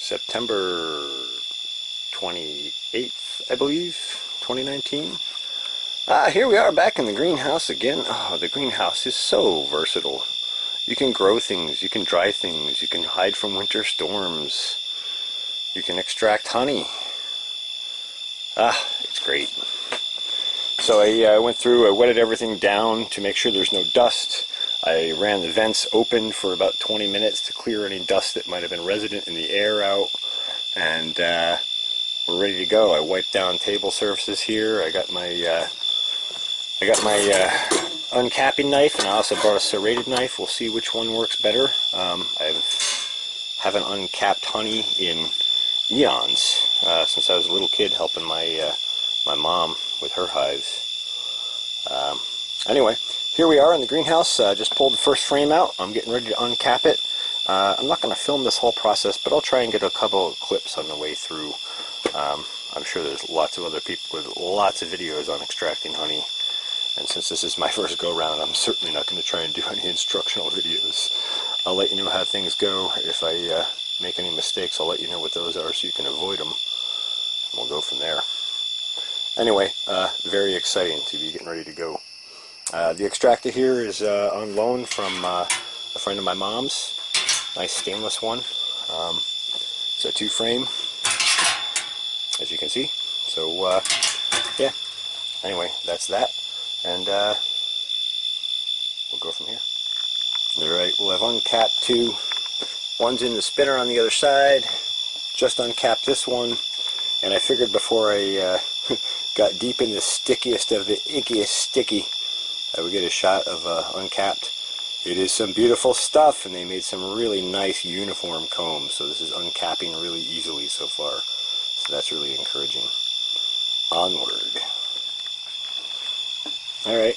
September 28th, I believe, 2019. Here we are back in the greenhouse again. Oh, the greenhouse is so versatile. You can grow things, you can dry things, you can hide from winter storms, you can extract honey. It's great. So I went through, I wetted everything down to make sure there's no dust. I ran the vents open for about 20 minutes to clear any dust that might have been resident in the air out. And we're ready to go. I wiped down table surfaces here. I got my uncapping knife, and I also brought a serrated knife. We'll see which one works better. I haven't uncapped honey in eons, since I was a little kid helping my mom with her hives. Anyway, here we are in the greenhouse. Just pulled the first frame out. I'm getting ready to uncap it. I'm not going to film this whole process, but I'll try and get a couple of clips on the way through. I'm sure there's lots of other people with lots of videos on extracting honey. And since this is my first go-round, I'm certainly not going to try and do any instructional videos. I'll let you know how things go. If I make any mistakes, I'll let you know what those are so you can avoid them. And we'll go from there. Anyway, very exciting to be getting ready to go. The extractor here is on loan from a friend of my mom's. Nice stainless one. It's a 2-frame, as you can see. So, yeah. Anyway, that's that. And we'll go from here. Alright, well, I've uncapped 2. One's in the spinner on the other side. Just uncapped this one. And I figured before I got deep in the stickiest of the ickiest sticky, I would get a shot of uncapped. It is some beautiful stuff, and they made some really nice uniform combs. So this is uncapping really easily so far. So that's really encouraging. Onward. Alright,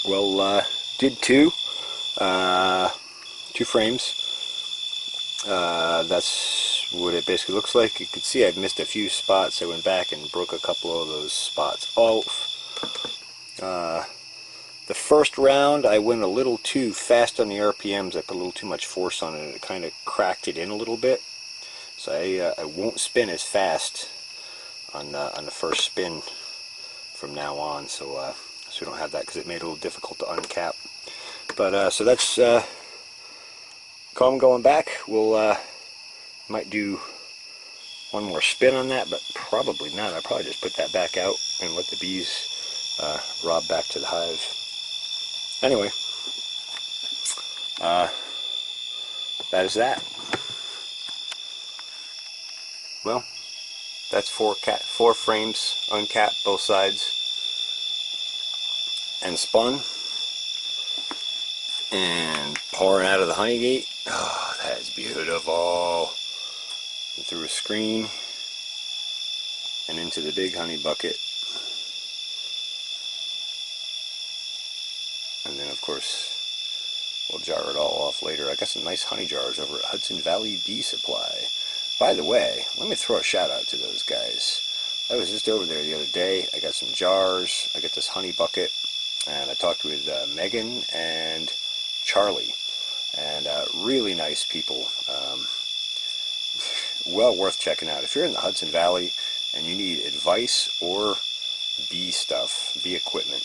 well, did 2 frames. That's what it basically looks like. You can see I've missed a few spots. I went back and broke a couple of those spots off. The first round I went a little too fast on the RPMs. I put a little too much force on it, and it kind of cracked it in a little bit. So I won't spin as fast on the first spin from now on. So we don't have that, because it made it a little difficult to uncap. But so that's comb going back. We'll might do one more spin on that, but probably not. I'll probably just put that back out and let the bees rob back to the hive. Anyway, that is that. Well, that's 4 frames uncapped, both sides, and spun, and pouring out of the honey gate. Oh, that is beautiful. And through a screen and into the big honey bucket. And then, of course, we'll jar it all off later. I got some nice honey jars over at Hudson Valley Bee Supply. By the way, let me throw a shout out to those guys. I was just over there the other day. I got some jars. I got this honey bucket. And I talked with Megan and Charlie. And really nice people. Well worth checking out. If you're in the Hudson Valley and you need advice or bee stuff, bee equipment,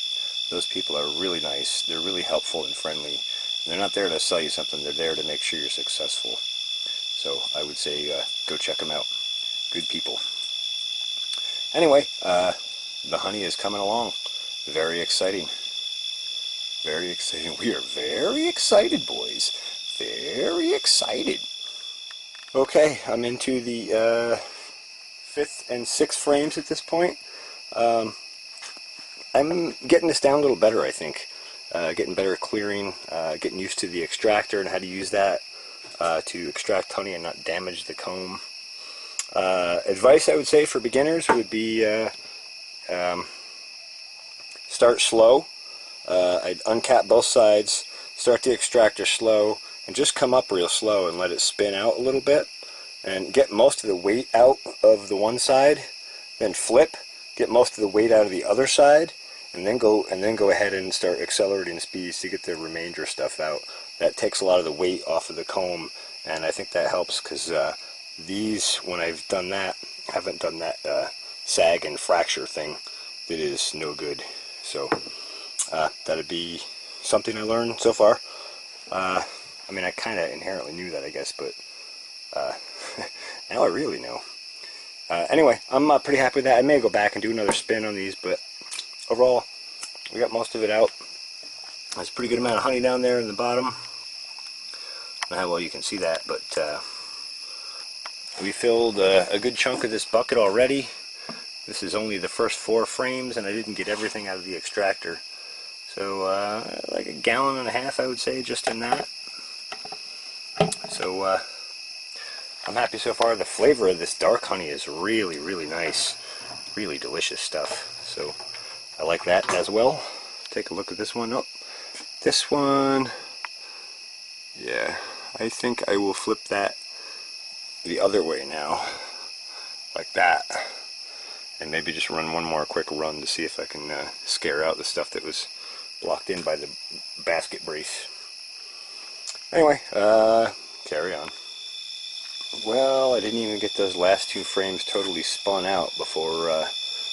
those people are really nice. They're really helpful and friendly. And they're not there to sell you something. They're there to make sure you're successful. So I would say go check them out. Good people. Anyway, the honey is coming along. Very exciting. Very exciting. We are very excited, boys. Very excited. Okay, I'm into the 5th and 6th frames at this point. I'm getting this down a little better, I think. Getting better at clearing, getting used to the extractor and how to use that to extract honey and not damage the comb. Advice I would say for beginners would be start slow. I'd uncap both sides, start the extractor slow, and just come up real slow and let it spin out a little bit, and get most of the weight out of the one side, then flip, get most of the weight out of the other side, and then go ahead and start accelerating speeds to get the remainder stuff out. That takes a lot of the weight off of the comb, and I think that helps because These, when I've done that, haven't done that sag and fracture thing that is no good. So that'd be something I learned so far. I mean, I kind of inherently knew that, I guess, but now I really know. Anyway, I'm pretty happy with that. I may go back and do another spin on these, but overall, we got most of it out. There's a pretty good amount of honey down there in the bottom. I don't know how well you can see that, but we filled a good chunk of this bucket already. This is only the first 4 frames, and I didn't get everything out of the extractor. So like 1.5 gallons, I would say, just in that. So I'm happy so far. The flavor of this dark honey is really, really nice. Really delicious stuff. So I like that as well. Take a look at this one. Oh, this one, yeah, I think I will flip that the other way now, like that, and maybe just run one more quick run to see if I can scare out the stuff that was blocked in by the basket brace. Anyway, carry on. Well, I didn't even get those last 2 frames totally spun out before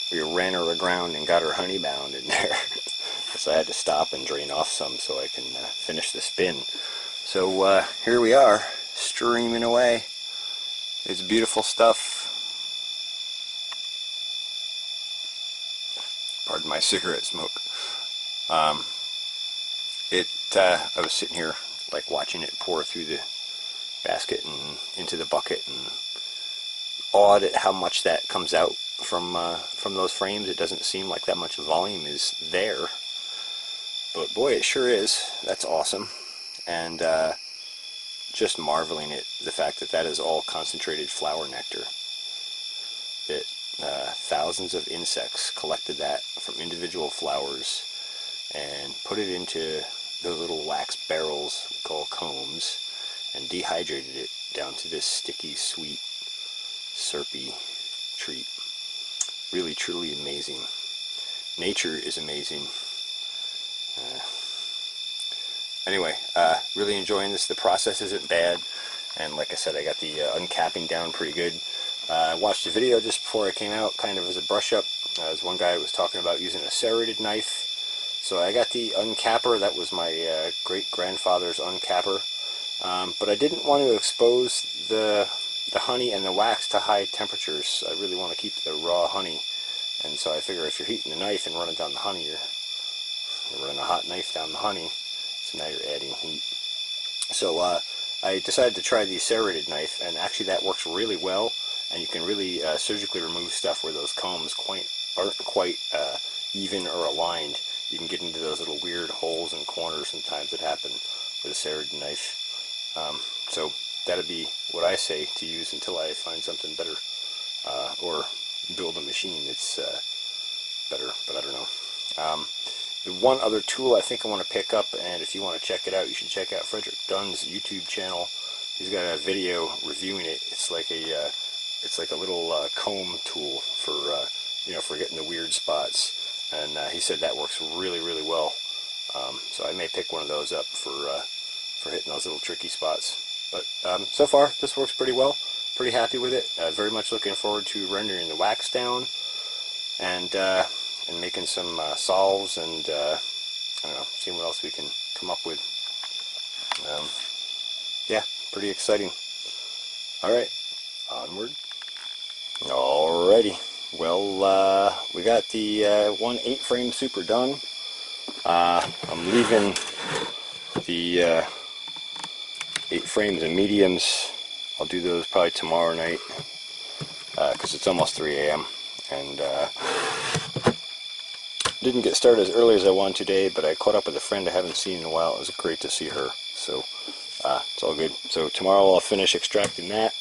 we ran her aground and got her honey bound in there. So I had to stop and drain off some so I can finish the spin. So here we are, streaming away. It's beautiful stuff. Pardon my cigarette smoke. I was sitting here like watching it pour through the basket and into the bucket, and awed at how much that comes out from those frames. It doesn't seem like that much volume is there, but boy, it sure is. That's awesome. And just marveling at the fact that that is all concentrated flower nectar. That thousands of insects collected that from individual flowers and put it into those little wax barrels we call combs and dehydrated it down to this sticky, sweet, syrupy treat. Really, truly amazing. Nature is amazing. Anyway, really enjoying this. The process isn't bad, and like I said, I got the uncapping down pretty good. I watched a video just before I came out, kind of as a brush up. As one guy was talking about using a serrated knife. So I got the uncapper. That was my great-grandfather's uncapper. But I didn't want to expose the honey and the wax to high temperatures. I really want to keep the raw honey. And so I figure if you're heating the knife and running down the honey, you're running a hot knife down the honey. So now you're adding heat. So I decided to try the serrated knife, and actually that works really well. And you can really surgically remove stuff where those combs aren't quite even or aligned. You can get into those little weird holes and corners sometimes that happen with a serrated knife. So that'd be what I say to use until I find something better, or build a machine that's better, but I don't know. The one other tool I think I want to pick up, and if you want to check it out, you should check out Frederick Dunn's YouTube channel. He's got a video reviewing it. It's like a little comb tool for for getting the weird spots, and he said that works really, really well. So I may pick one of those up for hitting those little tricky spots. But so far, this works pretty well. Pretty happy with it. Very much looking forward to rendering the wax down and making some solves and I don't know, seeing what else we can come up with. Yeah, pretty exciting. All right, onward. Alrighty. Well, we got the one 8-frame super done. I'm leaving the 8 frames and mediums. I'll do those probably tomorrow night because it's almost 3 a.m. and didn't get started as early as I wanted today, but I caught up with a friend I haven't seen in a while. It was great to see her, so it's all good. So tomorrow I'll finish extracting that.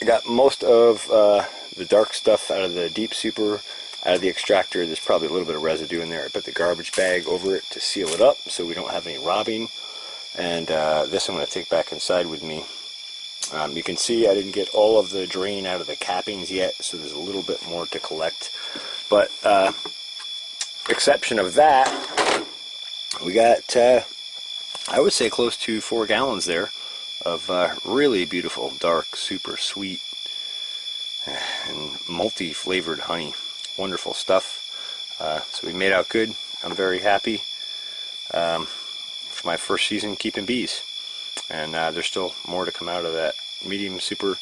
I got most of the dark stuff out of the deep super, out of the extractor. There's probably a little bit of residue in there. I put the garbage bag over it to seal it up so we don't have any robbing. And this I'm going to take back inside with me. You can see I didn't get all of the drain out of the cappings yet, so there's a little bit more to collect. But exception of that, we got I would say close to 4 gallons there of really beautiful, dark, super sweet, and multi-flavored honey. Wonderful stuff. So we made out good. I'm very happy for my first season keeping bees. And there's still more to come out of that medium super.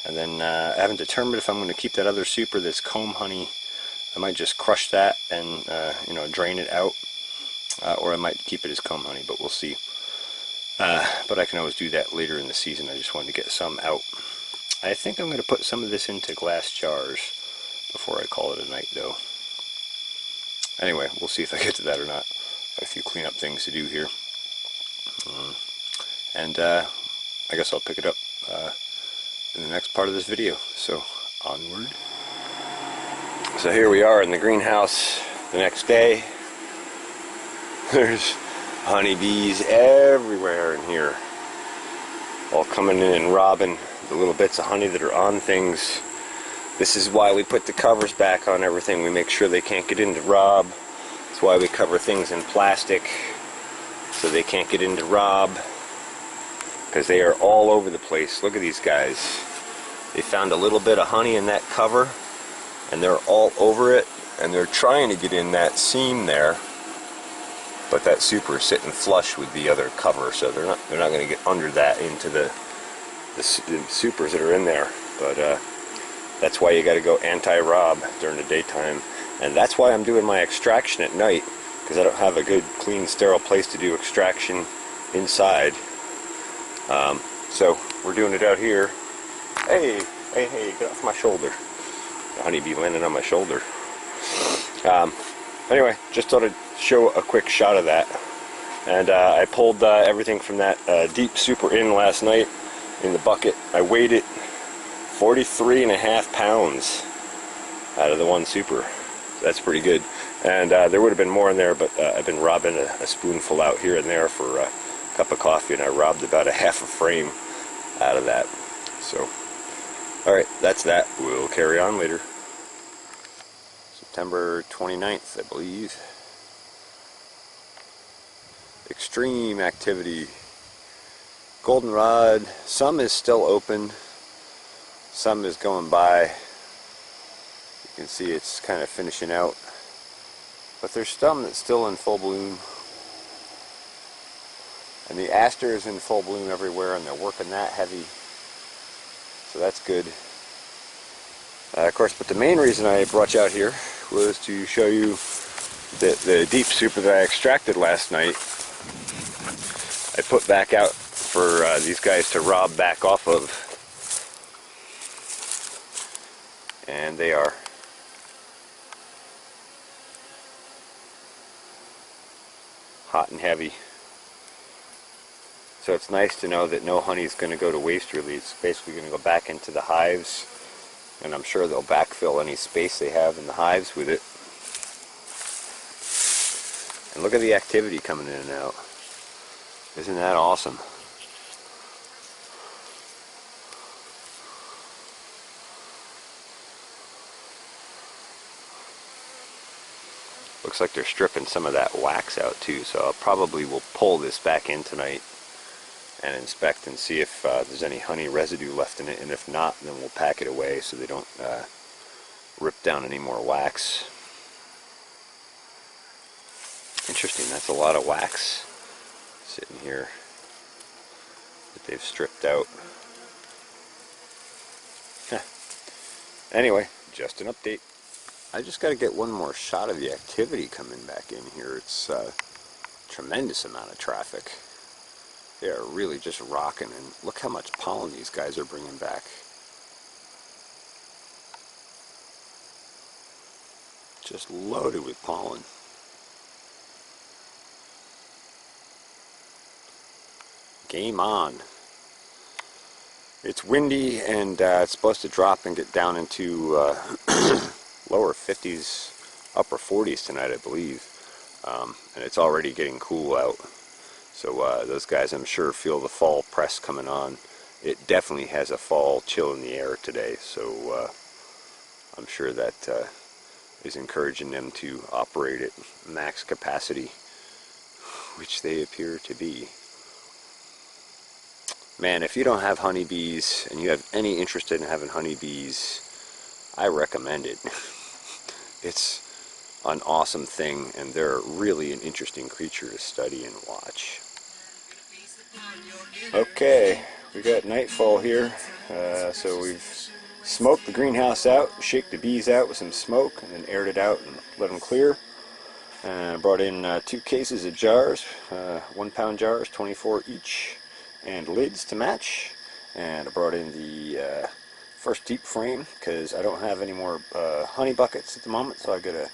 And then I haven't determined if I'm going to keep that other super that's comb honey. I might just crush that and drain it out, or I might keep it as comb honey, but we'll see. But I can always do that later in the season. I just wanted to get some out. I think I'm going to put some of this into glass jars before I call it a night, though. Anyway, we'll see if I get to that or not. Got a few cleanup things to do here. And I guess I'll pick it up in the next part of this video. So, onward. So here we are in the greenhouse the next day. There's honeybees everywhere in here, all coming in and robbing the little bits of honey that are on things. This is why we put the covers back on everything. We make sure they can't get in to rob. That's why we cover things in plastic, so they can't get in to rob, because they are all over the place. Look at these guys. They found a little bit of honey in that cover, and they're all over it, and they're trying to get in that seam there, but that super is sitting flush with the other cover, so they're not going to get under that into the supers that are in there. But that's why you got to go anti-rob during the daytime, and that's why I'm doing my extraction at night, because I don't have a good, clean, sterile place to do extraction inside. So we're doing it out here. Hey, get off my shoulder. The honeybee landing on my shoulder. Anyway, just thought I'd show a quick shot of that. And I pulled everything from that deep super in last night in the bucket. I weighed it 43.5 pounds out of the one super. So that's pretty good. And there would have been more in there, but I've been robbing a spoonful out here and there for a cup of coffee, and I robbed about a half a frame out of that. So, alright, that's that. We'll carry on later. September 29th, I believe. Extreme activity. Goldenrod, some is still open, some is going by. You can see it's kind of finishing out, but there's some that's still in full bloom. And the aster is in full bloom everywhere, and they're working that heavy, so that's good. Of course, but the main reason I brought you out here was to show you the deep super that I extracted last night. I put back out for these guys to rob back off of, and they are hot and heavy. So it's nice to know that no honey is going to go to waste, really. It's basically going to go back into the hives, and I'm sure they'll backfill any space they have in the hives with it. And look at the activity coming in and out. Isn't that awesome? Looks like they're stripping some of that wax out too, so I probably will pull this back in tonight and inspect and see if there's any honey residue left in it, and if not, then we'll pack it away so they don't rip down any more wax. Interesting, that's a lot of wax sitting here that they've stripped out. Anyway, just an update. I just got to get one more shot of the activity coming back in here. It's a tremendous amount of traffic. They are really just rocking, and look how much pollen these guys are bringing back. Just loaded with pollen. Game on. It's windy, and it's supposed to drop and get down into lower 50s, upper 40s tonight, I believe. And it's already getting cool out. So those guys, I'm sure, feel the fall press coming on. It definitely has a fall chill in the air today, so I'm sure that is encouraging them to operate at max capacity, which they appear to be. Man, if you don't have honeybees and you have any interest in having honeybees, I recommend it. It's an awesome thing, and they're really an interesting creature to study and watch. Okay, we got nightfall here, so we've smoked the greenhouse out, shaked the bees out with some smoke, and then aired it out and let them clear. And I brought in 2 cases of jars, 1 pound jars, 24 each, and lids to match. And I brought in the first deep frame because I don't have any more honey buckets at the moment, so I gotta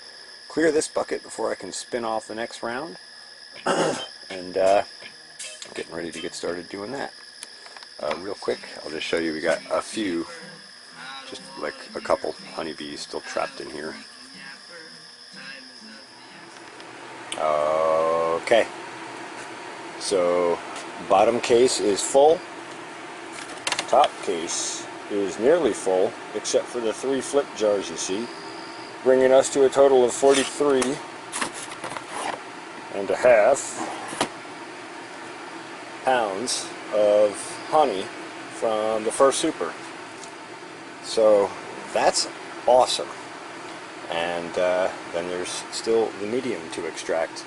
clear this bucket before I can spin off the next round. And getting ready to get started doing that. Real quick, I'll just show you, we got a few, just like a couple honeybees still trapped in here. Okay, so bottom case is full, top case is nearly full, except for the 3 flip jars you see, bringing us to a total of 43.5 pounds of honey from the first super. So that's awesome. And then there's still the medium to extract.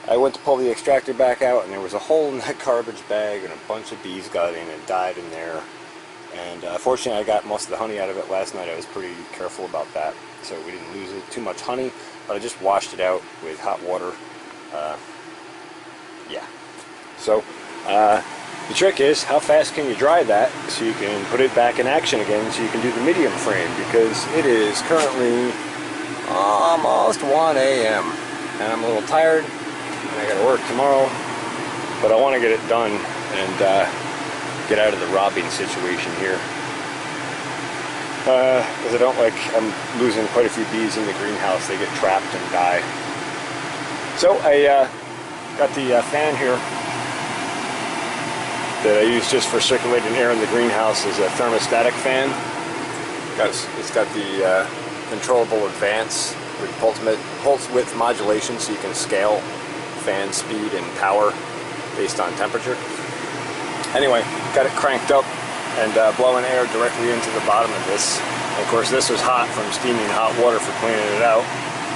I went to pull the extractor back out, and there was a hole in that garbage bag, and a bunch of bees got in and died in there. And fortunately I got most of the honey out of it last night. I was pretty careful about that, so we didn't lose too much honey, but I just washed it out with hot water. Yeah. So the trick is, how fast can you dry that so you can put it back in action again, so you can do the medium frame, because it is currently almost 1 a.m. and I'm a little tired and I gotta work tomorrow, but I want to get it done and get out of the robbing situation here, because I'm losing quite a few bees in the greenhouse. They get trapped and die. So I got the fan here that I use just for circulating air in the greenhouse as a thermostatic fan. It's got the controllable advance with pulse width modulation, so you can scale fan speed and power based on temperature. Anyway, got it cranked up and blowing air directly into the bottom of this. And of course, this was hot from steaming hot water for cleaning it out,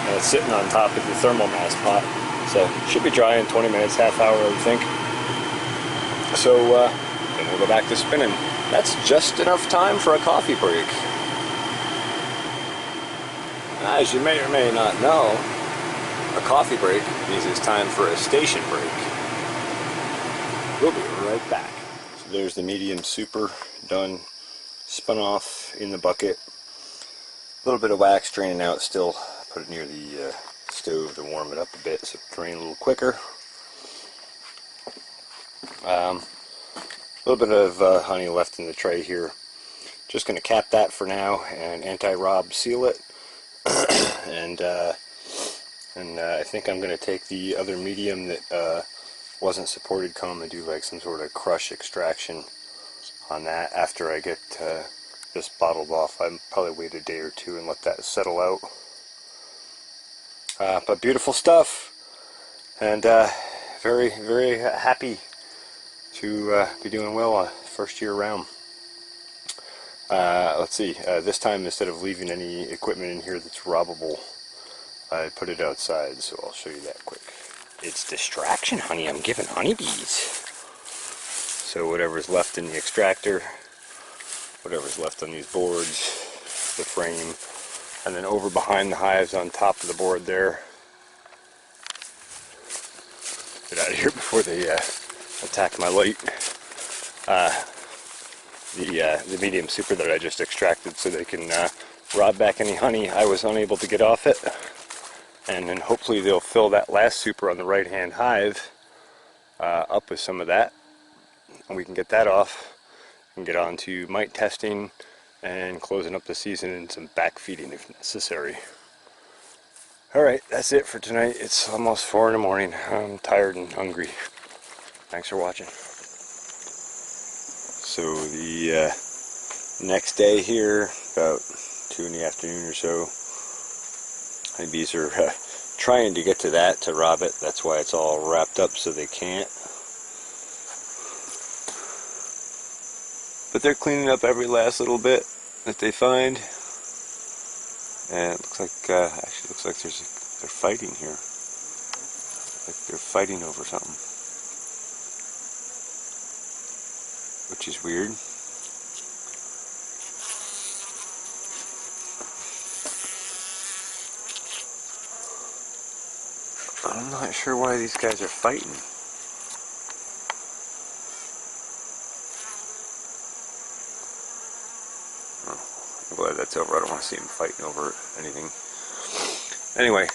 and it's sitting on top of the thermal mass pot. So it should be dry in 20 minutes, half hour, I would think. So then we'll go back to spinning. That's just enough time for a coffee break. As you may or may not know, a coffee break means it's time for a station break. We'll be right back. So there's the medium super done, spun off in the bucket. A little bit of wax draining out still. Put it near the stove to warm it up a bit so it drain a little quicker. A little bit of honey left in the tray here. Just going to cap that for now and anti-rob seal it. and I think I'm going to take the other medium that wasn't supported comb and do like some sort of crush extraction on that after I get this bottled off. I'll probably wait a day or two and let that settle out. But beautiful stuff, and very, very happy to be doing well first year round. Let's see, this time instead of leaving any equipment in here that's robbable, I put it outside, so I'll show you that quick. It's distraction honey I'm giving honeybees. So whatever's left in the extractor, whatever's left on these boards, the frame, and then over behind the hives on top of the board there. Get out of here before they attack my light. The medium super that I just extracted so they can rob back any honey I was unable to get off it. And then hopefully they'll fill that last super on the right hand hive up with some of that, and we can get that off and get on to mite testing and closing up the season and some back feeding if necessary. Alright, that's it for tonight. It's almost 4 in the morning. I'm tired and hungry. Thanks for watching. So the next day here, about 2 in the afternoon or so, honeybees are trying to get to that to rob it. That's why it's all wrapped up so they can't. But they're cleaning up every last little bit that they find. And it looks like, actually looks like they're fighting here. Like they're fighting over something. Which is weird. I'm not sure why these guys are fighting. Oh, I'm glad that's over. I don't want to see them fighting over anything. Anyway,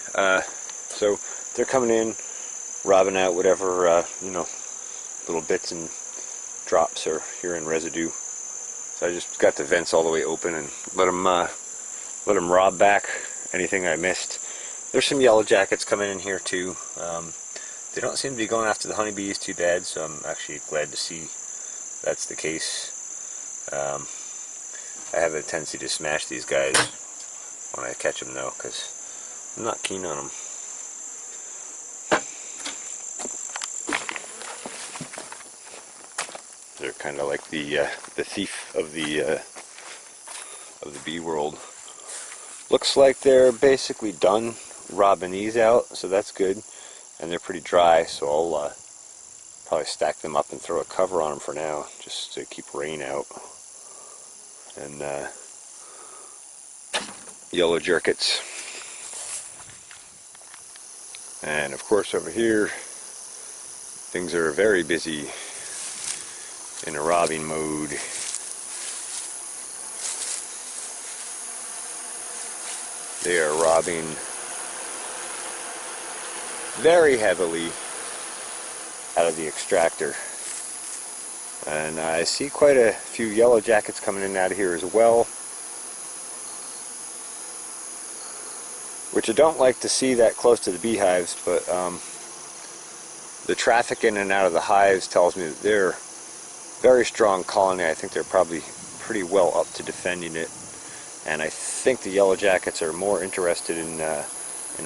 so they're coming in, robbing out whatever, you know, little bits and drops are here in residue. So I just got the vents all the way open and let them rob back anything I missed. There's some yellow jackets coming in here too. They don't seem to be going after the honeybees too bad, so I'm actually glad to see that's the case. I have a tendency to smash these guys when I catch them though, because I'm not keen on them. They're kind of like the thief of the bee world. Looks like they're basically done robbing these out, so that's good. And they're pretty dry, so I'll probably stack them up and throw a cover on them for now, just to keep rain out. And yellow jerkets. And of course over here, things are very busy in a robbing mode. They are robbing very heavily out of the extractor. And I see quite a few yellow jackets coming in out of here as well, which I don't like to see that close to the beehives, but the traffic in and out of the hives tells me that they're a very strong colony. I think they're probably pretty well up to defending it, and I think the yellow jackets are more interested in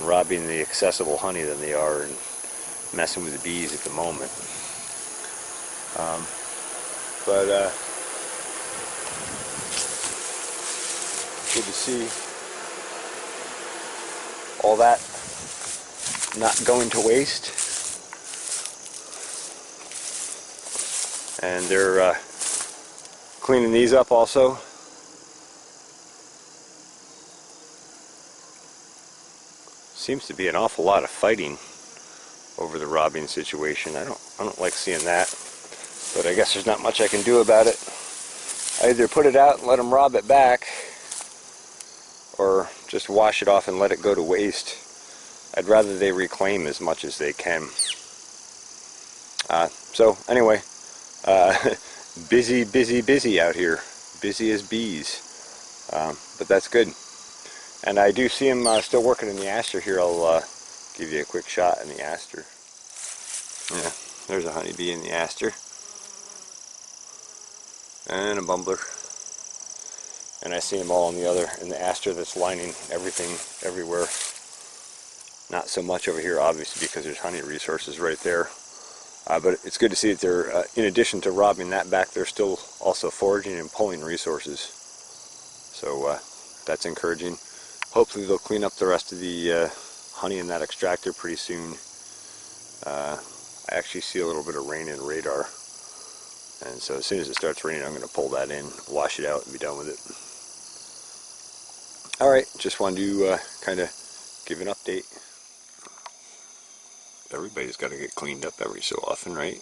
robbing the accessible honey than they are in messing with the bees at the moment. But good to see all that not going to waste. And they're cleaning these up also. Seems to be an awful lot of fighting over the robbing situation. I don't like seeing that, but I guess there's not much I can do about it. I either put it out and let them rob it back, or just wash it off and let it go to waste. I'd rather they reclaim as much as they can. So anyway, busy out here. Busy as bees. But that's good. And I do see them still working in the aster here. I'll give you a quick shot in the aster. Yeah, there's a honeybee in the aster. And a bumbler. And I see them all in the aster that's lining everything everywhere. Not so much over here, obviously, because there's honey resources right there. But it's good to see that they're, in addition to robbing that back, they're still also foraging and pulling resources. So that's encouraging. Hopefully they'll clean up the rest of the honey in that extractor pretty soon. I actually see a little bit of rain in radar. And so as soon as it starts raining, I'm going to pull that in, wash it out, and be done with it. Alright, just wanted to kind of give an update. Everybody's got to get cleaned up every so often, right?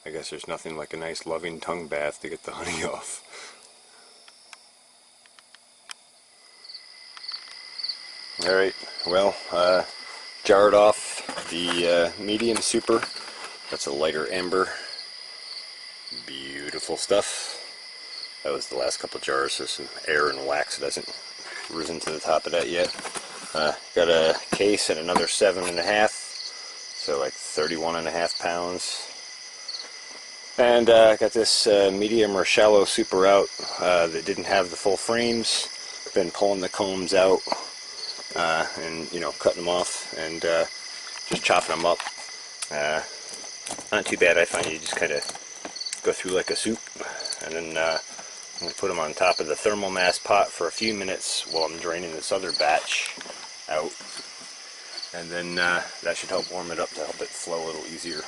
I guess there's nothing like a nice loving tongue bath to get the honey off. Alright, well, jarred off the medium super. That's a lighter amber. Beautiful stuff. That was the last couple jars, so some air and wax. It hasn't risen to the top of that yet. Got a case at another 7.5, so like 31.5 pounds. And got this medium or shallow super out that didn't have the full frames. Been pulling the combs out and, you know, cutting them off and just chopping them up. Not too bad, I find. You just kind of go through like a soup, and then I'm going to put them on top of the thermal mass pot for a few minutes while I'm draining this other batch out, and then that should help warm it up to help it flow a little easier.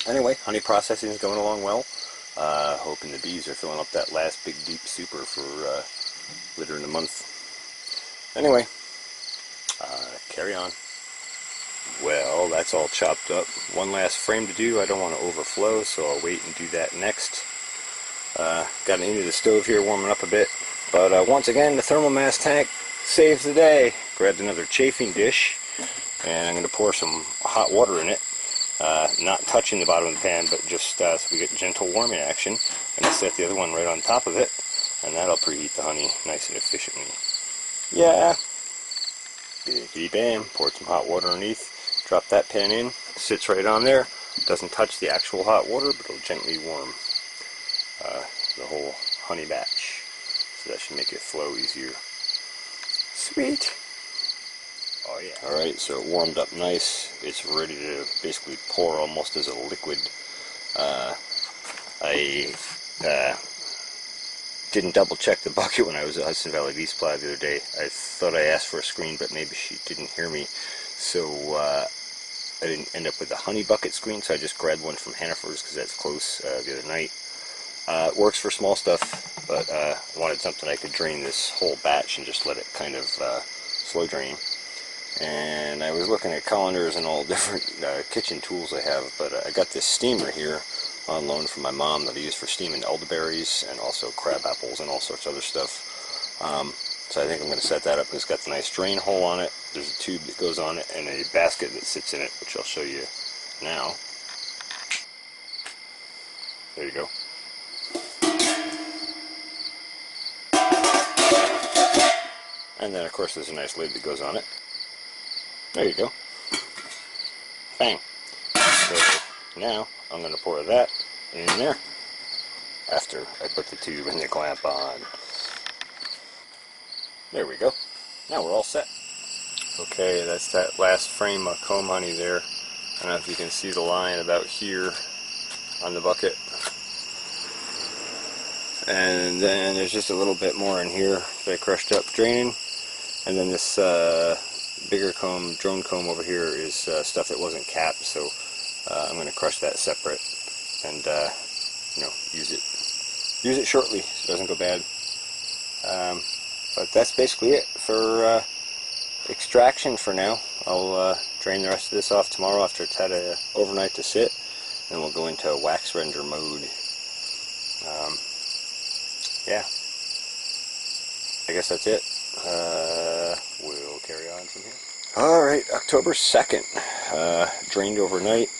Anyway, honey processing is going along well. Hoping the bees are filling up that last big deep super for later in the month. Anyway, carry on. Well, that's all chopped up. One last frame to do. I don't want to overflow, so I'll wait and do that next. Got into the stove here warming up a bit, but once again the thermal mass tank saves the day. Grabbed another chafing dish, and I'm going to pour some hot water in it. Not touching the bottom of the pan, but just so we get gentle warming action. I'm going to set the other one right on top of it, and that'll preheat the honey nice and efficiently. Yeah. Bippity bam. Poured some hot water underneath. Drop that pan in. Sits right on there. Doesn't touch the actual hot water, but it'll gently warm the whole honey batch. So that should make it flow easier. Sweet. Oh yeah. Alright, so it warmed up nice. It's ready to basically pour almost as a liquid. I didn't double check the bucket when I was at Hudson Valley Bee Supply the other day. I thought I asked for a screen, but maybe she didn't hear me. So I didn't end up with a honey bucket screen, so I just grabbed one from Hannaford's because that's close the other night. It works for small stuff, but I wanted something I could drain this whole batch and just let it kind of slow drain. And I was looking at colanders and all different kitchen tools I have, but I got this steamer here on loan from my mom that I use for steaming elderberries and also crab apples and all sorts of other stuff. So I think I'm going to set that up. It's got the nice drain hole on it. There's a tube that goes on it and a basket that sits in it, which I'll show you now. There you go. And then of course there's a nice lid that goes on it. There you go. Bang. So now I'm going to pour that in there after I put the tube and the clamp on. There we go. Now we're all set. Okay, that's that last frame of comb honey there. I don't know if you can see the line about here on the bucket. And then there's just a little bit more in here that I crushed up draining. And then this bigger comb, drone comb over here is stuff that wasn't capped, so I'm going to crush that separate and you know, use it shortly so it doesn't go bad. But that's basically it for extraction for now. I'll drain the rest of this off tomorrow after it's had an overnight to sit, and we'll go into wax render mode. Yeah, I guess that's it. We'll carry on from here. Alright, October 2nd. Drained overnight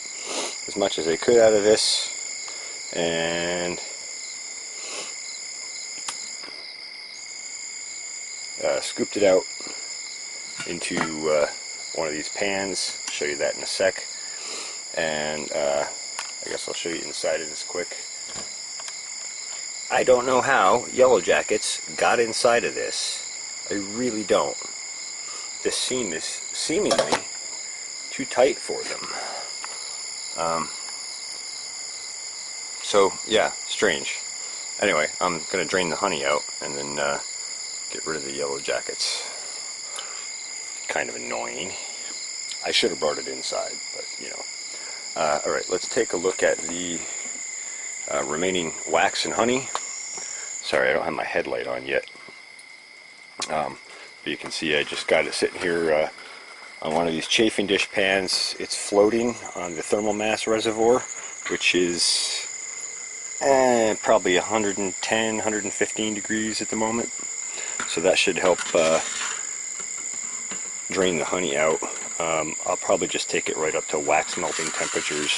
as much as I could out of this, and scooped it out into one of these pans. I'll show you that in a sec. And I guess I'll show you inside of this quick. I don't know how Yellow Jackets got inside of this. I really don't. This seam is seemingly too tight for them. So yeah, strange. Anyway, I'm going to drain the honey out and then get rid of the Yellow Jackets. Kind of annoying. I should have brought it inside, but you know. Alright, let's take a look at the remaining wax and honey. Sorry, I don't have my headlight on yet. But you can see I just got it sitting here on one of these chafing dish pans. It's floating on the thermal mass reservoir, which is probably 110, 115 degrees at the moment. So that should help drain the honey out. I'll probably just take it right up to wax melting temperatures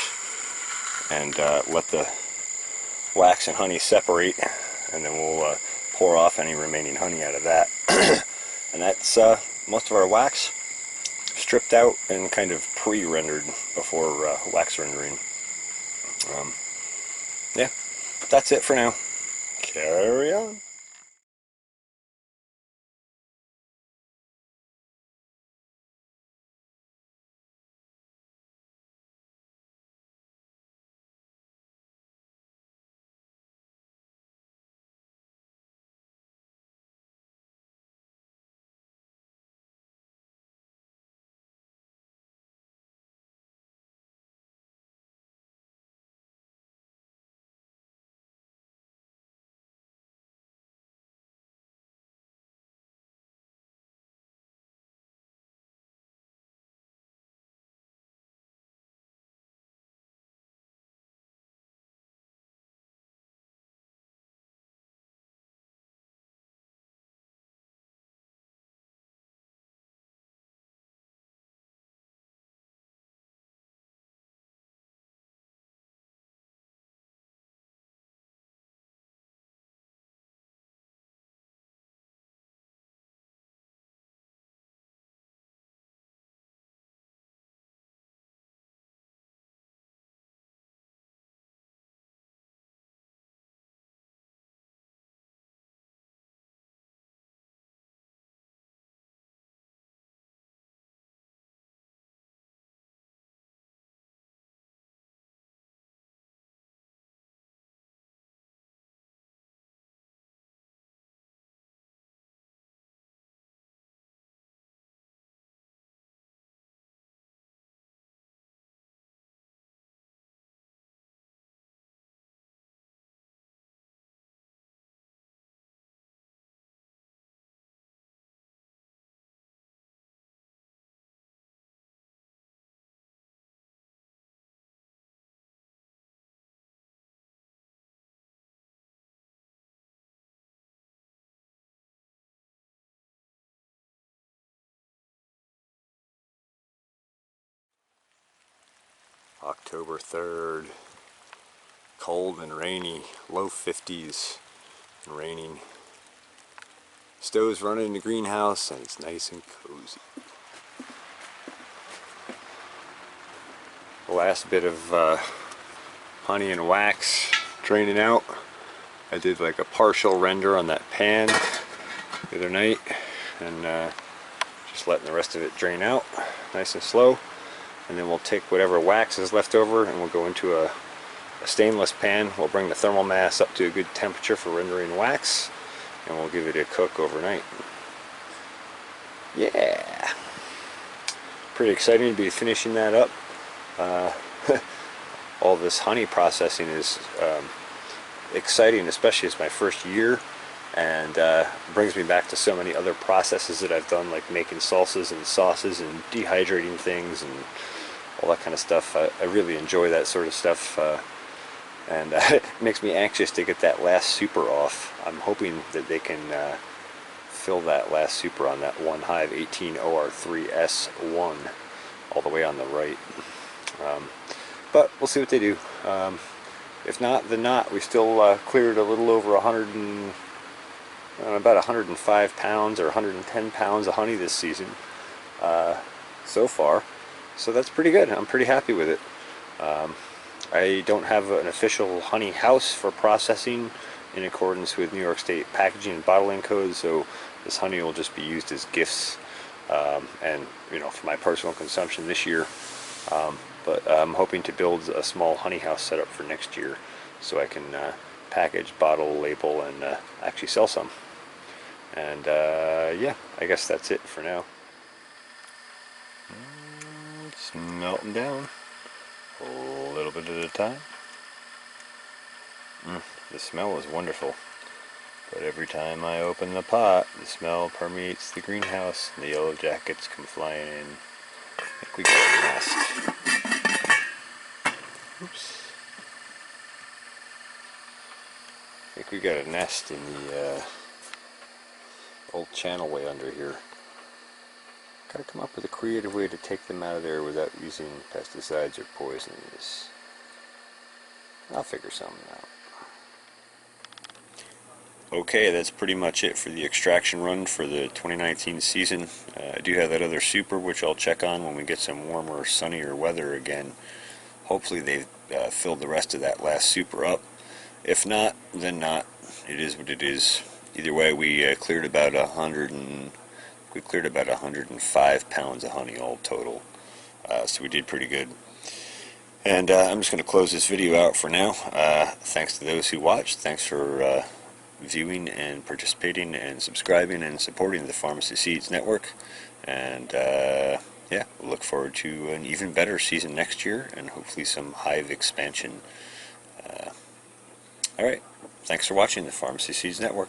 and let the wax and honey separate, and then we'll pour off any remaining honey out of that. And that's most of our wax stripped out and kind of pre-rendered before wax rendering. Yeah, that's it for now. Carry on. October 3rd, cold and rainy, low 50s and raining. Stove's running in the greenhouse and it's nice and cozy. The last bit of honey and wax draining out. I did like a partial render on that pan the other night, and just letting the rest of it drain out nice and slow. And then we'll take whatever wax is left over and we'll go into a stainless pan. We'll bring the thermal mass up to a good temperature for rendering wax, and we'll give it a cook overnight. Yeah, pretty exciting to be finishing that up. All this honey processing is exciting, especially as my first year, and brings me back to so many other processes that I've done, like making salsas and sauces and dehydrating things and all that kind of stuff. I really enjoy that sort of stuff, and it makes me anxious to get that last super off. I'm hoping that they can fill that last super on that one hive 18 OR3S1 all the way on the right. But we'll see what they do. If not, then not. We still cleared a little over about 105 pounds or 110 pounds of honey this season so far. So that's pretty good. I'm pretty happy with it. I don't have an official honey house for processing in accordance with New York State packaging and bottling codes, so this honey will just be used as gifts and for my personal consumption this year. But I'm hoping to build a small honey house setup for next year so I can package, bottle, label, and actually sell some. And yeah, I guess that's it for now. It's melting down a little bit at a time. The smell is wonderful, but every time I open the pot, the smell permeates the greenhouse and the yellow jackets come flying in. think we got a nest. Oops. I think we got a nest in the old channelway under here. Gotta come up with a creative way to take them out of there without using pesticides or poisons. I'll figure something out. Okay, that's pretty much it for the extraction run for the 2019 season. I do have that other super, which I'll check on when we get some warmer, sunnier weather again. Hopefully they've filled the rest of that last super up. If not, then not. It is what it is. Either way, we cleared about 105 pounds of honey all total. So we did pretty good. And I'm just going to close this video out for now. Thanks to those who watched. Thanks for viewing and participating and subscribing and supporting the Farmacy Seeds Network. And yeah, we'll look forward to an even better season next year and hopefully some hive expansion. Alright, thanks for watching the Farmacy Seeds Network.